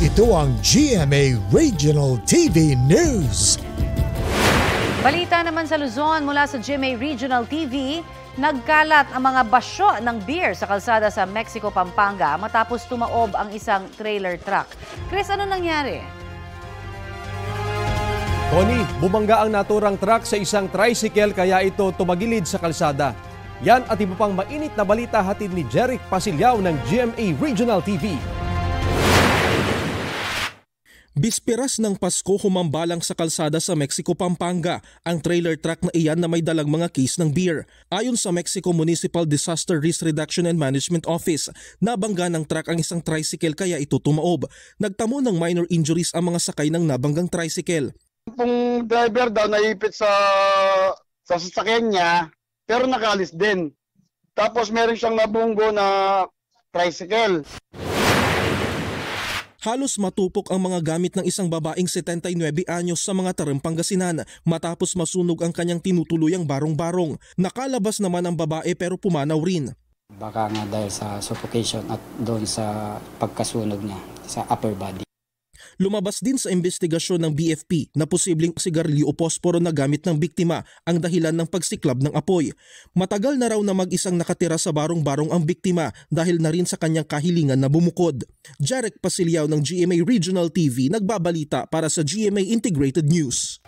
Ito ang GMA Regional TV News. Balita naman sa Luzon mula sa GMA Regional TV, nagkalat ang mga basyo ng beer sa kalsada sa Mexico, Pampanga matapos tumaob ang isang trailer truck. Chris, ano nangyari? Tony, bumangga ang naturang truck sa isang tricycle kaya ito tumagilid sa kalsada. Yan at iba pang mainit na balita hatid ni Jeric Pasilyao ng GMA Regional TV. Bisperas ng Pasko humambalang sa kalsada sa Mexico, Pampanga ang trailer truck na iyan na may dalang mga case ng beer. Ayon sa Mexico Municipal Disaster Risk Reduction and Management Office, nabangga ng truck ang isang tricycle kaya ito tumaob. Nagtamo ng minor injuries ang mga sakay ng nabanggang tricycle. Yung driver daw naipit sa sasakyan niya pero nakaalis din. Tapos meron siyang nabunggo na tricycle. Halos matupok ang mga gamit ng isang babaeng 79 anyos sa mga Tarem, Pangasinan matapos masunog ang kanyang tinutuluyang barong-barong. Nakalabas naman ang babae pero pumanaw rin. Baka nga dahil sa suffocation at doon sa pagkasunog niya sa upper body. Lumabas din sa investigasyon ng BFP na posibleng sigarilyo o posporo na gamit ng biktima ang dahilan ng pagsiklab ng apoy. Matagal na raw na mag-isang nakatira sa barong-barong ang biktima dahil na rin sa kanyang kahilingan na bumukod. Jeric Pasilyao ng GMA Regional TV nagbabalita para sa GMA Integrated News.